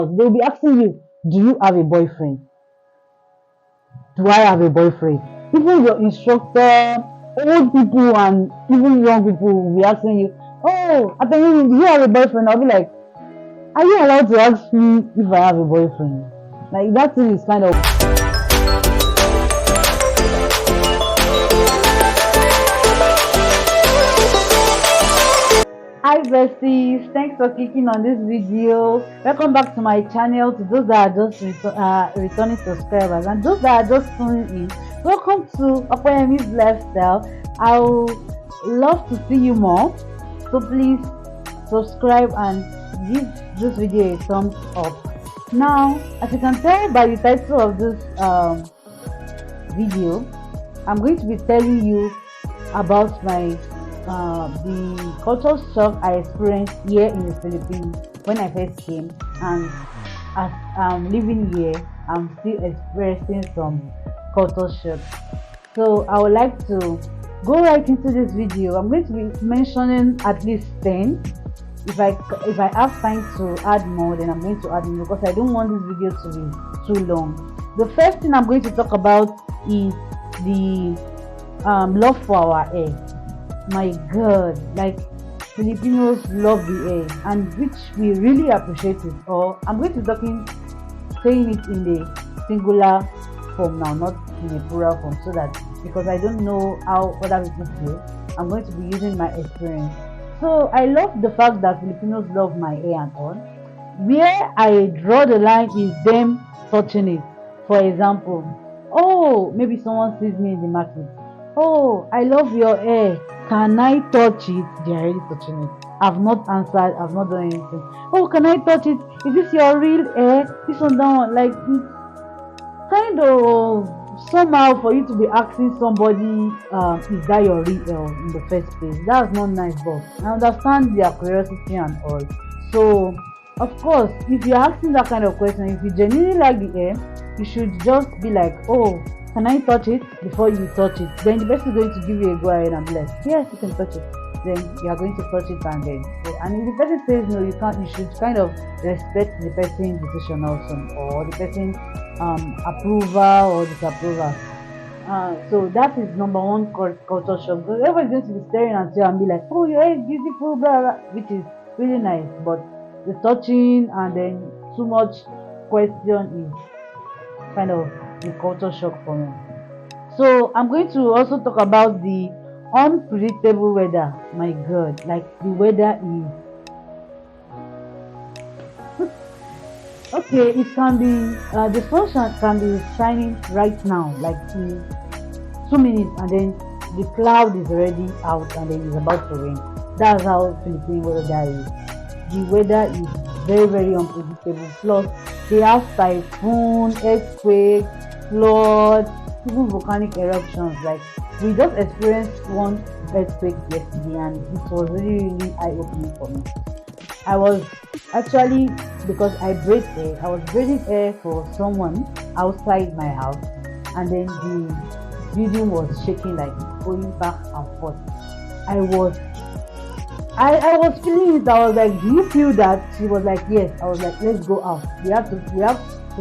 They'll be asking you, do you have a boyfriend? Do I have a boyfriend? Even your instructor, old people and even young people will be asking you, oh, Opeyemi, do you have a boyfriend? I'll be like, are you allowed to ask me if I have a boyfriend? Like that thing is kind of. Hi besties, thanks for clicking on this video. Welcome back to my channel. To those that are just returning subscribers and those that are just tuning in, welcome to Opeyemi's lifestyle. I would love to see you more, so please subscribe and give this video a thumbs up. Now, as you can tell by the title of this video, I'm going to be telling you about my the cultural shock I experienced here in the Philippines when I first came, and as I'm living here, I'm still experiencing some cultural shock. So I would like to go right into this video. I'm going to be mentioning at least 10. If I have time to add more, then I'm going to add more because I don't want this video to be too long. The first thing I'm going to talk about is the love for our hair. My God, like Filipinos love the air, and which we really appreciate it. Or I'm going to saying it in the singular form now, not in a plural form, so that because I don't know how other people feel, I'm going to be using my experience. So I love the fact that Filipinos love my hair and all. Where I draw the line is them touching it. For example, oh, maybe someone sees me in the market. Oh, I love your hair. Can I touch it? They're already touching it. I've not answered. I've not done anything. Oh, can I touch it? Is this your real hair? This one down. Like it's kind of somehow for you to be asking somebody, is that your real hair in the first place? That's not nice, but I understand their curiosity and all. So, of course, if you're asking that kind of question, if you genuinely like the hair, you should just be like, oh, can I touch it before you touch it? Then the person is going to give you a go ahead and be like, yes, you can touch it. Then you are going to touch it and then and if the person says no, you can't. You should kind of respect the person's decision also, or the person's approval or disapproval. So that is number one culture shock. Because everybody's going to be staring at you and be like, oh, your hair is beautiful, blah, blah, which is really nice. But the touching and then too much question is kind of the culture shock for me. So I'm going to also talk about the unpredictable weather. My God, like the weather is okay. It can be the sun can be shining right now, like in 2 minutes, and then the cloud is already out, and then it's about to rain. That's how Philippine weather is. The weather is very, very unpredictable. Plus, they have typhoon, earthquake, flood, even volcanic eruptions. Like we just experienced one earthquake yesterday, and it was really, really eye-opening for me. I was actually, because I breathe air, I was breathing air for someone outside my house, and then the building was shaking, like going back and forth. I was I was feeling it. I was like, do you feel that? She was like, yes. I was like, let's go out. We have to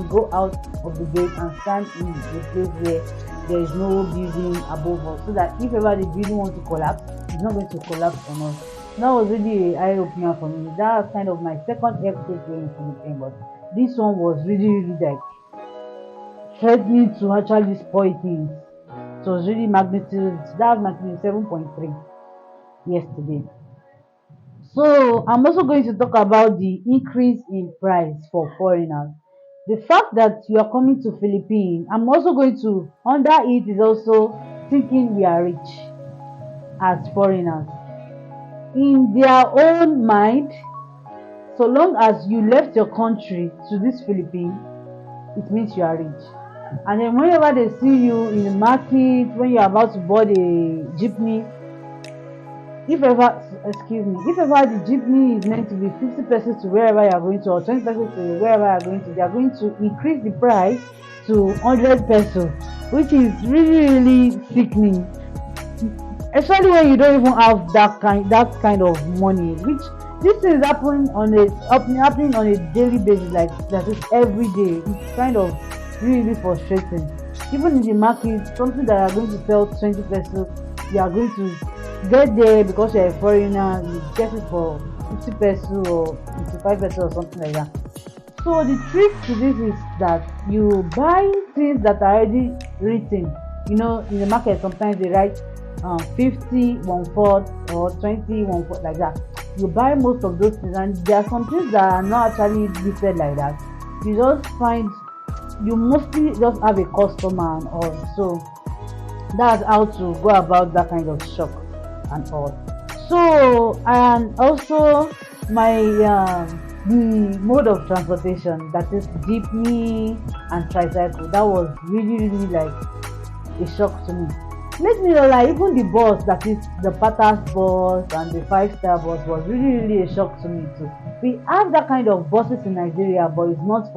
go out of the gate and stand in the place where there is no building above us, so that if ever the building wants to collapse, it's not going to collapse on us. That was really an eye opener for me. That was kind of my second earthquake in Philippines, but this one was really, really like threatening to actually spoil things. It was really magnitude. That was magnitude 7.3 yesterday. So I'm also going to talk about the increase in price for foreigners. The fact that you are coming to Philippines, I'm also going to under it is also thinking we are rich as foreigners. In their own mind, so long as you left your country to this Philippines, it means you are rich. And then whenever they see you in the market, when you're about to board a jeepney, if ever the jeepney is meant to be 50 pesos to wherever you are going to, or 20 pesos to wherever you are going to, they are going to increase the price to 100 pesos, which is really, really sickening, especially when you don't even have that kind of money, which This thing is happening on a daily basis, like that is every day. It's kind of really frustrating. Even in the market, something that you are going to sell 20 pesos, you are going to get there because you're a foreigner, you get it for 50 pesos or 55 pesos or something like that. So the trick to this is that you buy things that are already written. In the market sometimes they write 50 1/4 or 20 1/4 like that. You buy most of those things, and there are some things that are not actually listed like that. You just find you mostly just have a customer and all. So that's how to go about that kind of shop and all. So, and also my the mode of transportation, that is jeepney and tricycle, that was really like a shock to me. Let me know, like even the bus, that is the Patas bus and the 5-star bus, was really a shock to me too. We have that kind of buses in Nigeria, but it's not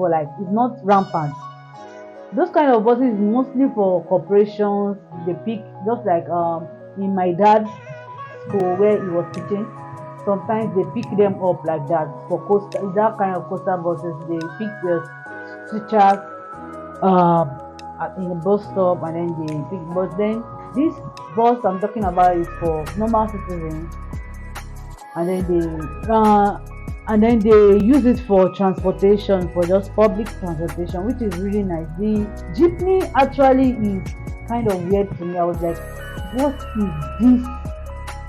rampant. Those kind of buses mostly for corporations. They pick, just like in my dad's school where he was teaching. Sometimes they pick them up like that for coastal, that kind of coastal buses. They pick the teachers in a bus stop, and then they pick. But then this bus I'm talking about is for normal citizens, and then they use it for transportation, for just public transportation, which is really nice. The jeepney actually is kind of weird to me. I was like, what is this?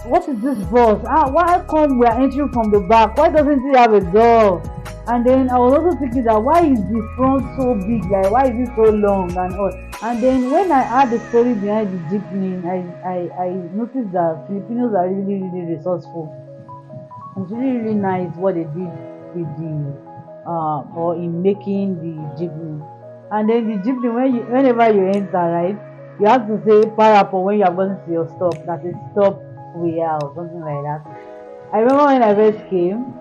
What is this bus? Why come we are entering from the back? Why doesn't it have a door? And then I was also thinking that, why is the front so big? Like, why is it so long and all? And then when I heard the story behind the jeepney, I noticed that Filipinos are really resourceful. It's really nice what they did with the or in making the jeepney. And then the jeepney, whenever you enter, right, you have to say parapo when you are going to your stop. That is stop where or something like that. I remember when I first came,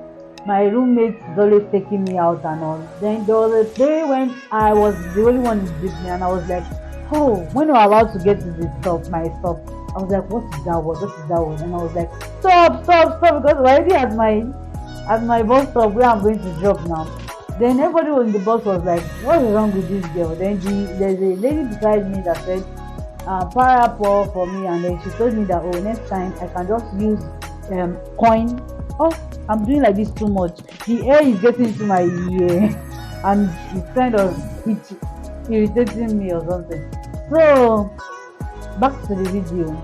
my roommates always taking me out and all. Then there was a day when I was the only one in the jeepney, and I was like, oh, when we were about to get to the stop, my stop, I was like, what is that word? What is that word? And I was like, stop, because we're already at my bus stop where I'm going to drop now. Then everybody was in the bus was like, what is wrong with this girl? Then there's a lady beside me that said, parapo for me, and then she told me that, oh, next time I can just use coin. Oh, I'm doing like this too much. The air is getting into my ear and it's kind of irritating me or something. So back to the video.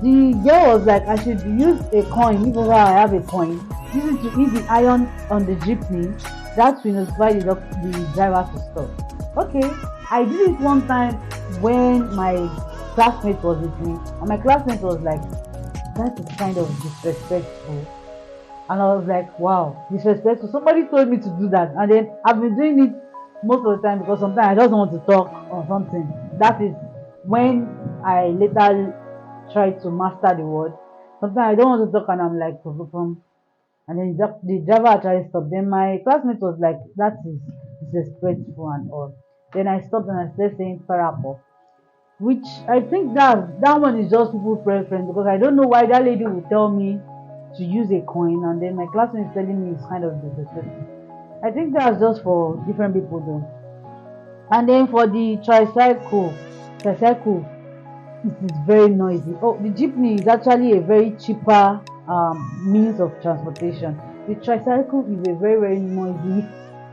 The girl was like, I should use a coin. If ever I have a coin, use it to hit the iron on the jeepney. That will notify the driver to stop. Okay, I did it one time when my classmate was with me, and my classmate was like, that is kind of disrespectful. And I was like, wow, disrespectful. Somebody told me to do that, and then I've been doing it most of the time because sometimes I just want to talk or something. That is when I later try to master the word. Sometimes I don't want to talk and I'm like, and then the driver actually stopped. Then my classmate was like, that is disrespectful and all. Then I stopped and I started saying parapo, which I think that one is just people's preference, because I don't know why that lady would tell me to use a coin and then my classmate is telling me it's kind of disrespectful. I think that's just for different people though. And then for the tricycle, it is very noisy. Oh, the jeepney is actually a very cheaper means of transportation. The tricycle is a very noisy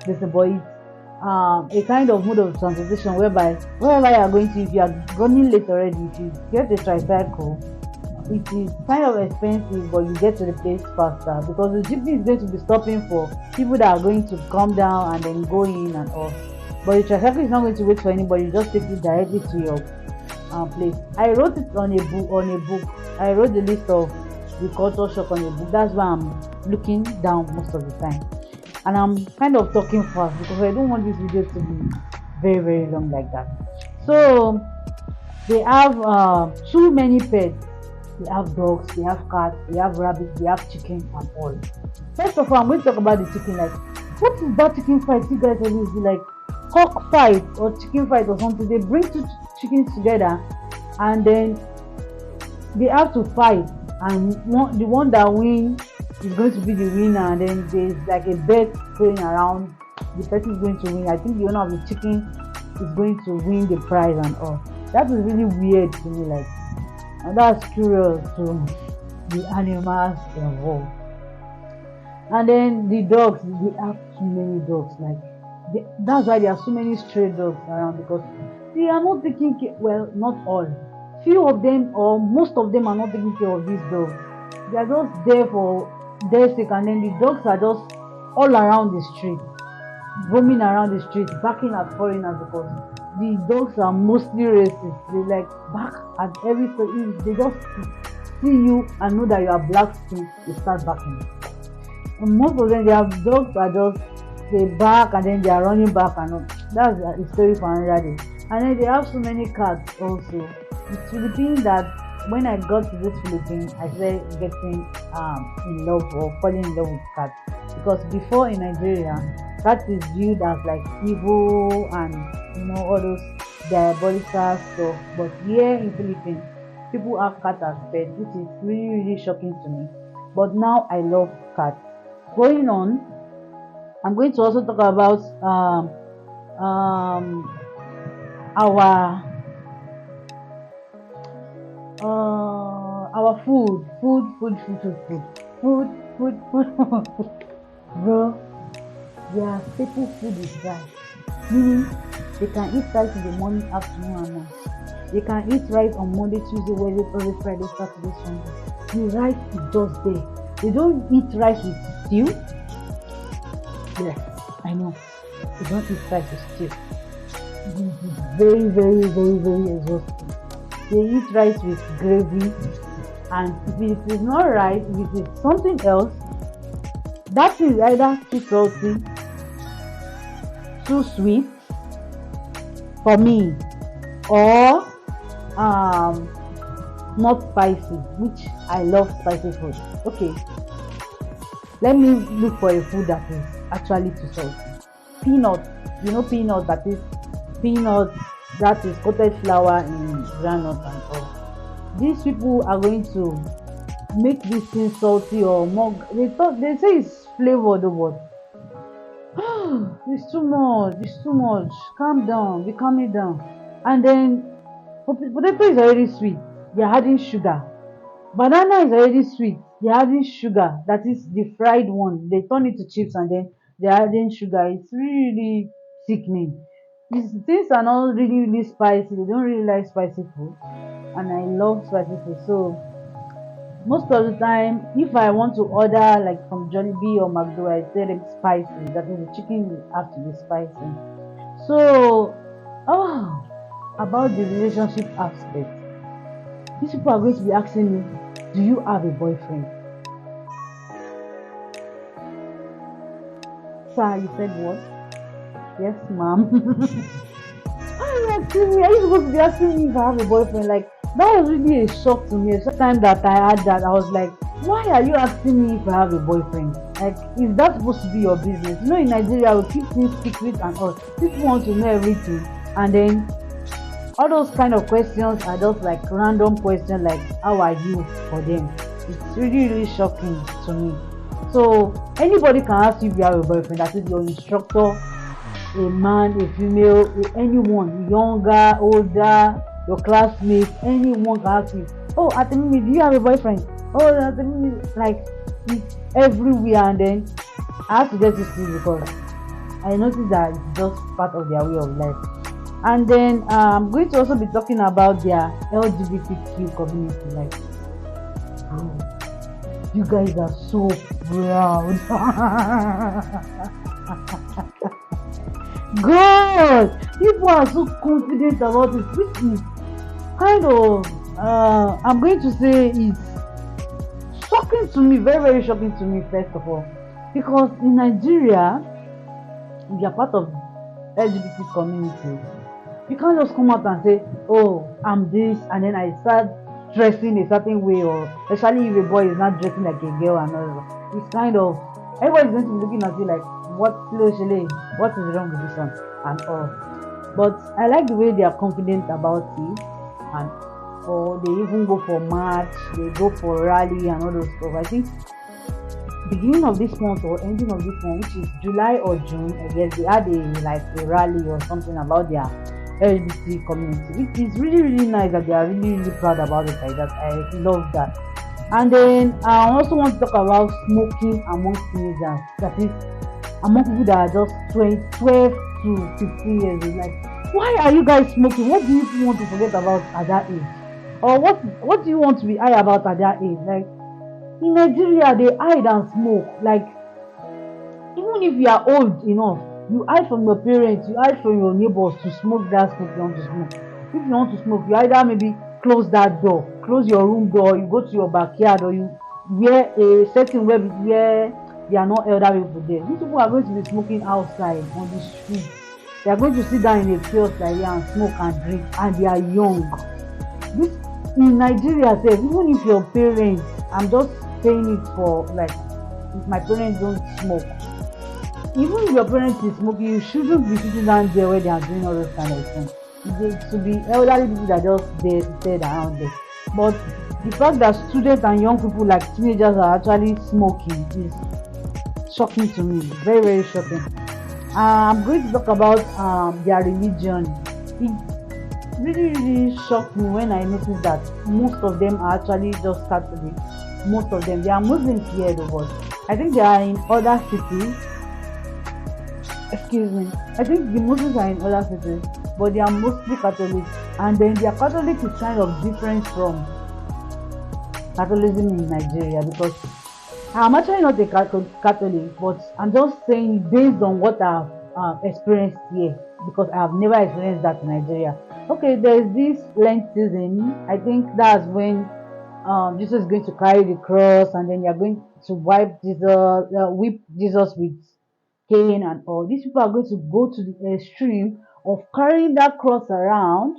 but it's a kind of mode of transportation whereby wherever you are going to, if you are running late already, if you get a tricycle, it is kind of expensive, but you get to the place faster, because the jeepney is going to be stopping for people that are going to come down and then go in and off. But the tricycle is not going to wait for anybody, you just take it directly to your place. I wrote it on a book. I wrote the list of the culture shock on a book. That's why I'm looking down most of the time. And I'm kind of talking fast because I don't want this video to be very long like that. So they have too many pets. They have dogs, they have cats, they have rabbits, they have chicken and all. First of all, I'm going to talk about the chicken. Like, what is that chicken fight you guys always do? Like cock fight or chicken fight or something. They bring two chickens together and then they have to fight, and the one that wins is going to be the winner, and then there's like a bet going around, the person is going to win. I think the owner of the chicken is going to win the prize and all. That is really weird to me, like, and that's curious to the animals involved. And then the dogs, they have too many dogs, like that's why there are so many stray dogs around, because they are not taking care, well, not all, few of them or most of them are not taking care of these dogs. They are just there for their sake, and then the dogs are just all around the street, roaming around the street, barking at foreigners, because the dogs are mostly racist. They like bark at every, so if they just see you and know that you are black skin, they start barking. And most of them, their dogs are just, they bark and then they are running back and all. That's a story for another day. And then they have so many cats also. It's Philippines that when I got to this Philippines, I started getting in love or falling in love with cats, because before in Nigeria, cat is viewed as like evil and all those diabolical stuff. But here in Philippines, people have cat as pets, which is really shocking to me. But now I love cats. Going on, I'm going to also talk about our food. Bro, their staple food is rice. Meaning, they can eat rice in the morning, afternoon, and night. They can eat rice on Monday, Tuesday, Wednesday, Thursday, Friday, Saturday, Sunday. The rice is just there. They don't eat rice with stew. Yes, I know. They don't eat rice with stew. It is very, very, very, very exhausting. They eat rice with gravy, and if it is not rice, if it is something else, that is either too salty, too sweet for me, or not spicy, which I love spicy food. Okay, let me look for a food that is actually too salty. Peanut, peanut, that is peanut that is coated flour in groundnut and all. These people are going to make this thing salty or more. They say it's flavored, but it's too much. It's too much. Calm down. Be calming down. And then potato is already sweet. They're adding sugar. Banana is already sweet. They're adding sugar. That is the fried one. They turn it to chips and then they're adding sugar. It's really sickening. These things are not really spicy. They don't really like spicy food, and I love spicy food. So most of the time, if I want to order like from Jollibee or McDo, I tell them spicy. That is, the chicken will have to be spicy. So, about the relationship aspect, these people are going to be asking me, "Do you have a boyfriend?" Sir, you said what? Yes, ma'am. Why are you asking me? Are you supposed to be asking me if I have a boyfriend? Like, that was really a shock to me. Every time that I had that, I was like, why are you asking me if I have a boyfriend? Like, is that supposed to be your business? In Nigeria, we keep things secret and all. People want to know everything. And then, all those kind of questions are just like random questions, like, how are you for them? It's really, really shocking to me. So, anybody can ask you if you have a boyfriend. That is your instructor, a man, a female, anyone, younger, older, your classmates, anyone can ask you, "Oh, Opeyemi, do you have a boyfriend?" "Oh, Opeyemi," like, it's everywhere. And then I have to get used to it, because I noticed that it's just part of their way of life. And then I'm going to also be talking about their LGBTQ community. Like, oh, you guys are so proud. God, people are so confident about it, which is kind of, I'm going to say, it's shocking to me, very, very shocking to me, first of all, because in Nigeria, if you are part of LGBT community, you can't just come out and say, "Oh, I'm this," and then I start dressing a certain way, or especially if a boy is not dressing like a girl and all that. It's kind of, everybody's going to be looking at you like, what is wrong with this one and all. But I like the way they are confident about it, and or they even go for march, they go for rally and all those stuff. I think beginning of this month or ending of this month, which is July or June, I guess they had a rally or something about their LGBT community, which is really really nice that they are really really proud about it like that. I love that. And then I also want to talk about smoking among teenagers. That is among people that are just 12 to 15 years old. Like, why are you guys smoking? What do you want to forget about at that age? Or what do you want to be high about at that age? Like in Nigeria, they hide and smoke. Like even if you are old enough, you hide from your parents, you hide from your neighbors to smoke that smoke you want to smoke. If you want to smoke, you either maybe close that door, close your room door, you go to your backyard, or you wear a setting where there are no elder people there. These people are going to be smoking outside on the street. They are going to sit down in a kiosk like here and smoke and drink, and they are young. This in Nigeria sef, even if your parents, I'm just saying it for like, if my parents don't smoke, even if your parents is smoking, you shouldn't be sitting down there where they are doing all those kind of things. It should be elderly people that are just there seated around there. But the fact that students and young people like teenagers are actually smoking is shocking to me, very very shocking. I'm going to talk about their religion. It really really shocked me when I noticed that most of them are actually just Catholic. Most of them, they are Muslims here though, but I think they are in other cities. Excuse me. I think the Muslims are in other cities, but they are mostly Catholic. And then their Catholic is kind of different from Catholicism in Nigeria, because I'm actually not a Catholic, but I'm just saying based on what I've experienced here, because I have never experienced that in Nigeria. Okay, there is this Lent season. I think that's when Jesus is going to carry the cross, and then you're going to whip Jesus with cane and all. These people are going to go to the extreme of carrying that cross around,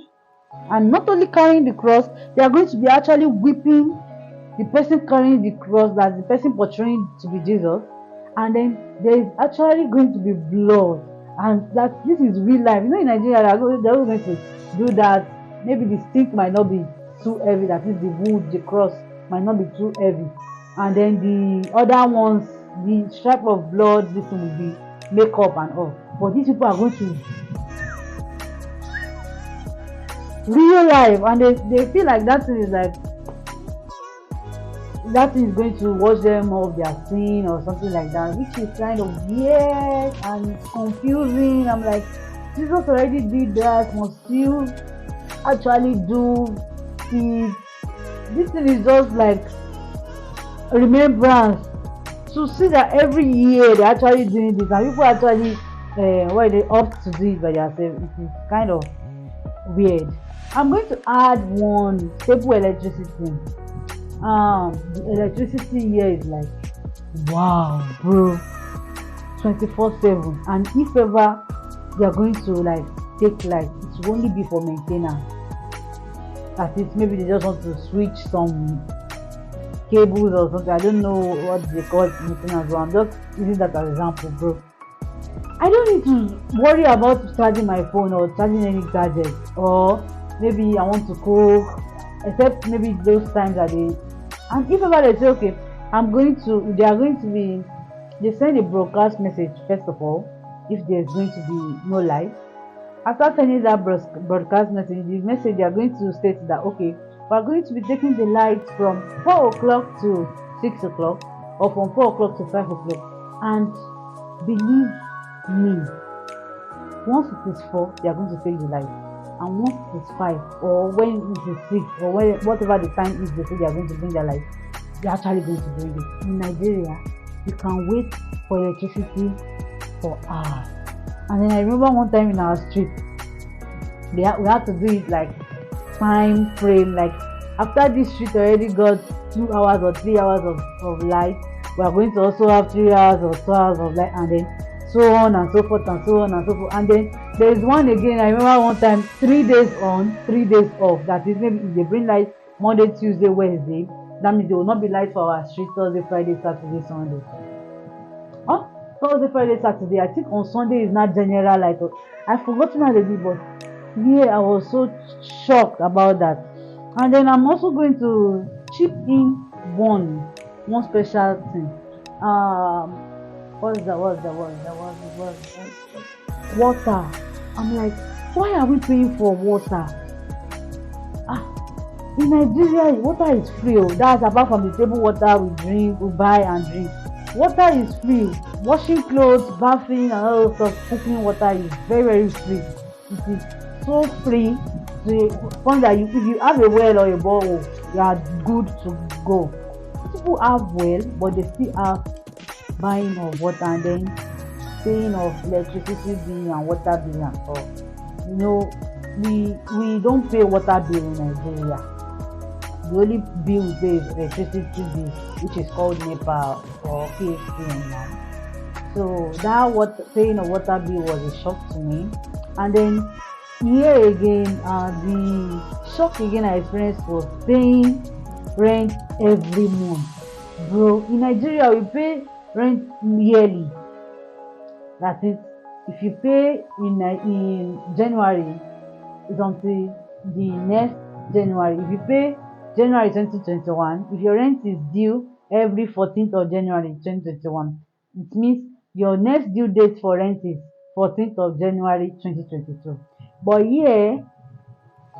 and not only carrying the cross, they are going to be actually whipping the person carrying the cross, that's the person portraying to be Jesus, and then there is actually going to be blood, and that this is real life. You know, in Nigeria, they're going to do that. Maybe the stick might not be too heavy, that is the wood, the cross might not be too heavy, and then the other ones, the stripe of blood, this will be makeup and all. But these people are going to real life, and they feel like that thing is like that is going to wash them of their sin or something like that, which is kind of weird and confusing. I'm like, Jesus already did that, must you actually do it? This thing is just like remembrance, to see that every year they're actually doing this, and people actually they opt to do it by themselves. It is kind of weird. I'm going to add one: stable electricity. The electricity here is like, wow bro, 24/7, and if ever they are going to like take light, it will only be for maintenance. That is, maybe they just want to switch some cables or something. I don't know what they call maintenance, but I'm just using that as an example, bro. I don't need to worry about charging my phone or charging any gadget, or maybe I want to cook, except maybe those times that they, and if ever they say okay, they are going to be, they send a broadcast message first of all, if there's going to be no light. After sending that broadcast message, the message, they are going to state that okay, we are going to be taking the lights from 4 o'clock to 6 o'clock, or from 4 o'clock to 5 o'clock. And believe me, once it is 4, they are going to take the light, and once it is 5, or when it is 6, or whatever the time is, they say they are going to bring the light, they are actually going to bring it. In Nigeria, you can wait for electricity for hours. And then I remember one time in our street, we had to do it like time frame, like after this street already got 2 hours or 3 hours of light, we are going to also have 3 hours or 2 hours of light, and then so on and so forth and so on and so forth. And then there is one again, I remember one time, 3 days on, 3 days off. That is, maybe if they bring light Monday, Tuesday, Wednesday, that means there will not be light for our street Thursday, Friday, Saturday, Sunday. Huh? Thursday, Friday, Saturday. I think on Sunday is not general light. I've forgotten how they do, but yeah, I was so shocked about that. And then I'm also going to chip in one special thing. What's that? Water. I'm like, why are we paying for water? Ah, in Nigeria, water is free. Oh. That's apart from the table water we drink, we buy and drink. Water is free. Washing clothes, bathing, and all those stuff, cooking water is very, very free. It is so free to the point that if you have a well or a borehole, you are good to go. People have well, but they still have buying of water and then paying of electricity bill and water bill and all. You know, we don't pay water bill in Nigeria. The only bill we pay is electricity bill, which is called NEPA or KSTM now. So that paying of water bill was a shock to me. And then here again, the shock again I experienced was paying rent every month. Bro, in Nigeria we pay rent yearly. That is, if you pay in January, it's until the next January. If you pay January 2021, if your rent is due every 14th of January 2021, it means your next due date for rent is 14th of January 2022. But here,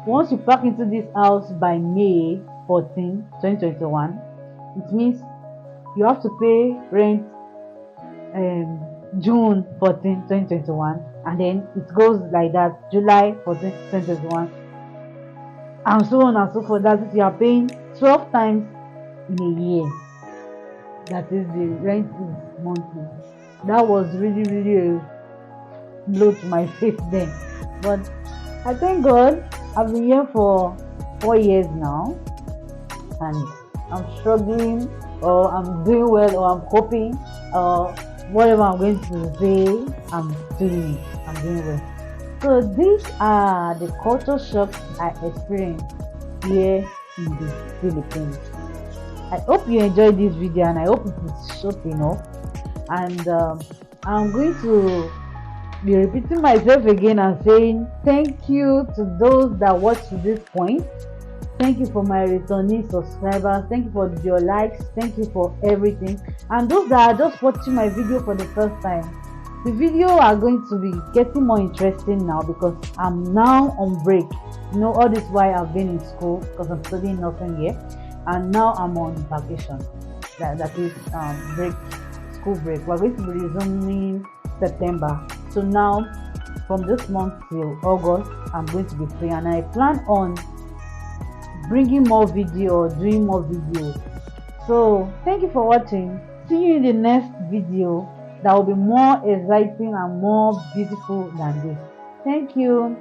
once you pack into this house by May 14, 2021, it means you have to pay rent June 14, 2021, and then it goes like that, July 14, 2021, and so on and so forth. That is, you are paying 12 times in a year. That is, the rent is monthly. That was really, really a blow to my face then. But I thank God I've been here for 4 years now, and I'm struggling, or I'm doing well, or I'm coping, or whatever I'm going to say, I'm doing it. I'm doing well. So these are the culture shocks I experienced here in the Philippines. I hope you enjoyed this video, and I hope it is short enough. And I'm going to be repeating myself again and saying thank you to those that watched to this point. Thank you for my returning subscribers. Thank you for your likes. Thank you for everything. And those that are just watching my video for the first time, the video are going to be getting more interesting now because I'm now on break. You know, all this while I've been in school because I'm studying nursing here, and now I'm on vacation. That is break, school break. We're going to be resuming September. So now, from this month till August, I'm going to be free, and I plan on bringing more video or doing more videos. So thank you for watching. See you in the next video that will be more exciting and more beautiful than this. Thank you.